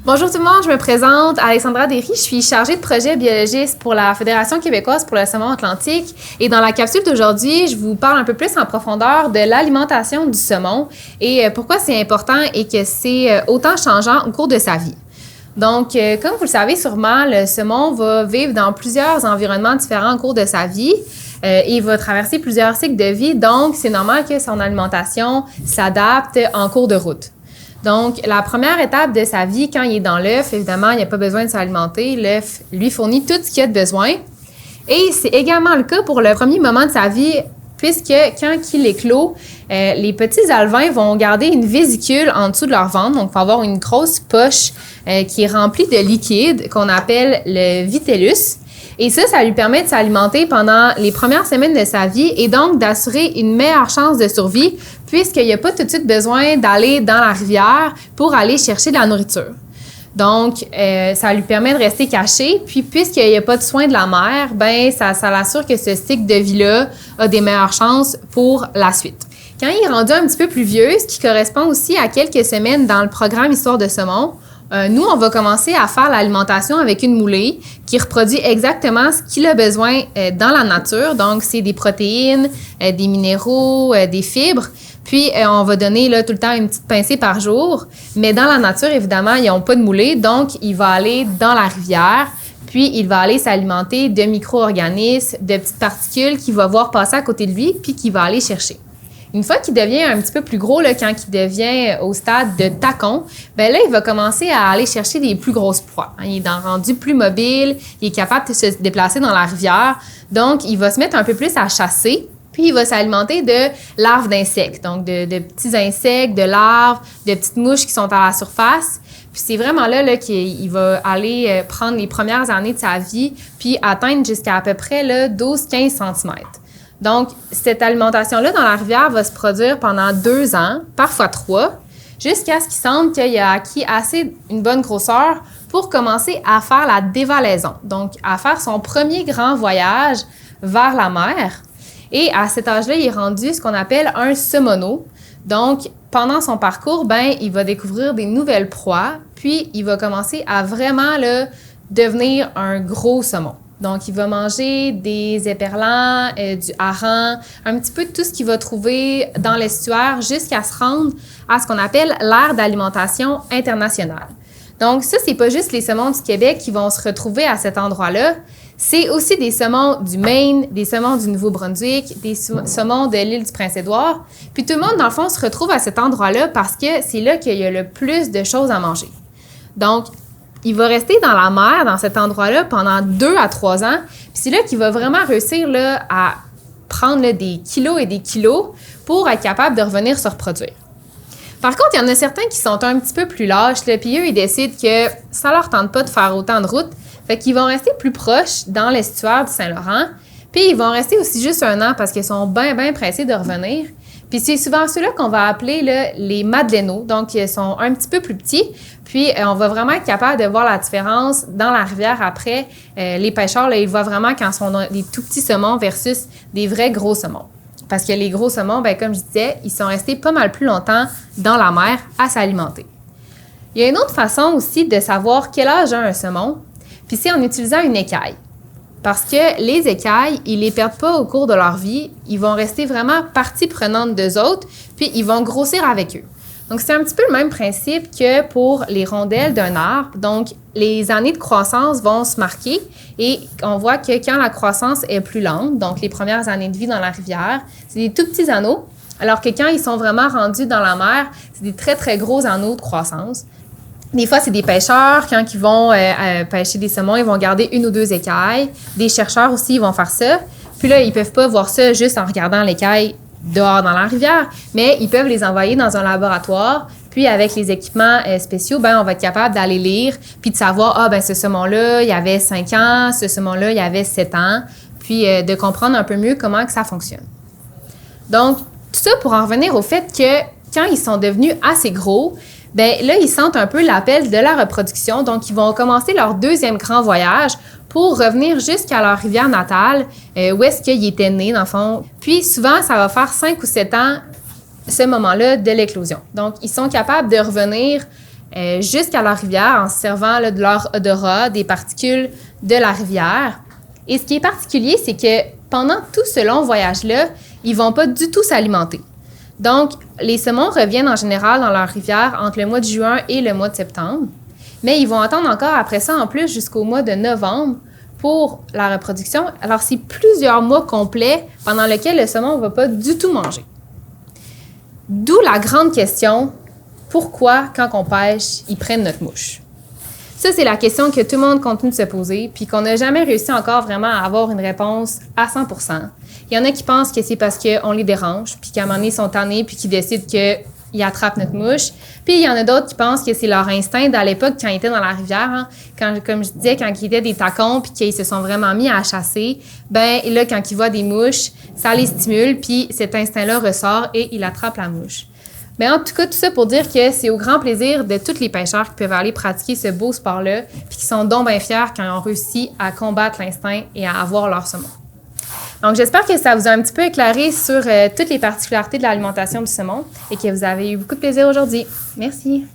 Bonjour tout le monde, je me présente Alexandra Derry, je suis chargée de projet biologiste pour la Fédération québécoise pour le saumon atlantique et dans la capsule d'aujourd'hui, je vous parle un peu plus en profondeur de l'alimentation du saumon et pourquoi c'est important et que c'est autant changeant au cours de sa vie. Donc, comme vous le savez sûrement, le saumon va vivre dans plusieurs environnements différents au cours de sa vie. Il va traverser plusieurs cycles de vie, donc c'est normal que son alimentation s'adapte en cours de route. Donc, la première étape de sa vie, quand il est dans l'œuf, évidemment, il n'y a pas besoin de s'alimenter. L'œuf lui fournit tout ce qu'il a de besoin. Et c'est également le cas pour le premier moment de sa vie, puisque quand il éclot, les petits alevins vont garder une vésicule en dessous de leur ventre. Donc, il va avoir une grosse poche qui est remplie de liquide qu'on appelle le vitellus. Et ça lui permet de s'alimenter pendant les premières semaines de sa vie et donc d'assurer une meilleure chance de survie puisqu'il n'y a pas tout de suite besoin d'aller dans la rivière pour aller chercher de la nourriture. Donc, ça lui permet de rester caché. Puis, puisqu'il n'y a pas de soins de la mère, ben ça l'assure que ce cycle de vie-là a des meilleures chances pour la suite. Quand il est rendu un petit peu plus vieux, ce qui correspond aussi à quelques semaines dans le programme Histoire de saumon, nous, on va commencer à faire l'alimentation avec une moulée qui reproduit exactement ce qu'il a besoin dans la nature. Donc, c'est des protéines, des minéraux, des fibres. Puis, on va donner là, tout le temps une petite pincée par jour. Mais dans la nature, évidemment, ils n'ont pas de moulée. Donc, il va aller dans la rivière. Puis, il va aller s'alimenter de micro-organismes, de petites particules qu'il va voir passer à côté de lui puis qu'il va aller chercher. Une fois qu'il devient un petit peu plus gros, là, quand il devient au stade de tacon, bien là, il va commencer à aller chercher des plus grosses proies. Il est rendu plus mobile, il est capable de se déplacer dans la rivière. Donc, il va se mettre un peu plus à chasser, puis il va s'alimenter de larves d'insectes, donc de petits insectes, de larves, de petites mouches qui sont à la surface. Puis c'est vraiment là qu'il va aller prendre les premières années de sa vie, puis atteindre jusqu'à à peu près 12-15 cm. Donc, cette alimentation-là dans la rivière va se produire pendant 2 ans, parfois 3, jusqu'à ce qu'il semble qu'il a acquis assez une bonne grosseur pour commencer à faire la dévalaison, donc à faire son premier grand voyage vers la mer. Et à cet âge-là, il est rendu ce qu'on appelle un saumono. Donc, pendant son parcours, ben, il va découvrir des nouvelles proies, puis il va commencer à vraiment devenir un gros saumon. Donc, il va manger des éperlans, du hareng, un petit peu de tout ce qu'il va trouver dans l'estuaire jusqu'à se rendre à ce qu'on appelle l'aire d'alimentation internationale. Donc, ça, c'est pas juste les saumons du Québec qui vont se retrouver à cet endroit-là. C'est aussi des saumons du Maine, des saumons du Nouveau-Brunswick, des saumons de l'île du Prince-Édouard. Puis tout le monde, dans le fond, se retrouve à cet endroit-là parce que c'est là qu'il y a le plus de choses à manger. Donc, il va rester dans la mer, dans cet endroit-là, pendant 2 à 3 ans. Puis c'est là qu'il va vraiment réussir à prendre des kilos et des kilos pour être capable de revenir se reproduire. Par contre, il y en a certains qui sont un petit peu plus lâches, puis eux, ils décident que ça leur tente pas de faire autant de route. Fait qu'ils vont rester plus proches dans l'estuaire du Saint-Laurent. Puis ils vont rester aussi juste 1 an parce qu'ils sont bien pressés de revenir. Puis c'est souvent ceux-là qu'on va appeler les madeleinots. Donc, ils sont un petit peu plus petits. Puis, on va vraiment être capable de voir la différence dans la rivière après. Les pêcheurs, là, ils voient vraiment quand sont des tout petits saumons versus des vrais gros saumons. Parce que les gros saumons, bien, comme je disais, ils sont restés pas mal plus longtemps dans la mer à s'alimenter. Il y a une autre façon aussi de savoir quel âge a un saumon, puis c'est en utilisant une écaille. Parce que les écailles, ils les perdent pas au cours de leur vie. Ils vont rester vraiment partie prenante d'eux autres, puis ils vont grossir avec eux. Donc, c'est un petit peu le même principe que pour les rondelles d'un arbre. Donc, les années de croissance vont se marquer et on voit que quand la croissance est plus lente, donc les premières années de vie dans la rivière, c'est des tout petits anneaux, alors que quand ils sont vraiment rendus dans la mer, c'est des très gros anneaux de croissance. Des fois, c'est des pêcheurs, quand ils vont pêcher des saumons, ils vont garder 1 ou 2 écailles. Des chercheurs aussi, ils vont faire ça. Puis là, ils peuvent pas voir ça juste en regardant l'écaille dehors dans la rivière, mais ils peuvent les envoyer dans un laboratoire. Puis, avec les équipements spéciaux, ben, on va être capable d'aller lire puis de savoir, ce saumon-là, il y avait 5 ans, ce saumon-là, il y avait 7 ans. Puis, de comprendre un peu mieux comment que ça fonctionne. Donc, tout ça pour en revenir au fait que quand ils sont devenus assez gros, bien là, ils sentent un peu l'appel de la reproduction. Donc, ils vont commencer leur 2e grand voyage pour revenir jusqu'à leur rivière natale, où est-ce qu'ils étaient nés, dans le fond. Puis, souvent, ça va faire 5 ou 7 ans, ce moment-là de l'éclosion. Donc, ils sont capables de revenir jusqu'à leur rivière en se servant là, de leur odorat, des particules de la rivière. Et ce qui est particulier, c'est que pendant tout ce long voyage-là, ils ne vont pas du tout s'alimenter. Donc, les saumons reviennent en général dans leur rivière entre le mois de juin et le mois de septembre. Mais ils vont attendre encore après ça, en plus, jusqu'au mois de novembre pour la reproduction. Alors, c'est plusieurs mois complets pendant lesquels le saumon ne va pas du tout manger. D'où la grande question, pourquoi, quand on pêche, ils prennent notre mouche? Ça, c'est la question que tout le monde continue de se poser, puis qu'on n'a jamais réussi encore vraiment à avoir une réponse à 100%. Il y en a qui pensent que c'est parce qu'on les dérange, puis qu'à un moment donné, ils sont tannés, puis qu'ils décident qu'ils attrapent notre mouche. Puis il y en a d'autres qui pensent que c'est leur instinct à l'époque, quand ils étaient dans la rivière, comme je disais, quand ils étaient des tacons, puis qu'ils se sont vraiment mis à chasser, ben là, quand ils voient des mouches, ça les stimule, puis cet instinct-là ressort et ils attrapent la mouche. Mais en tout cas, tout ça pour dire que c'est au grand plaisir de tous les pêcheurs qui peuvent aller pratiquer ce beau sport-là, puis qui sont donc bien fiers quand ils ont réussi à combattre l'instinct et à avoir leur saumon. Donc, j'espère que ça vous a un petit peu éclairé sur toutes les particularités de l'alimentation du saumon et que vous avez eu beaucoup de plaisir aujourd'hui. Merci.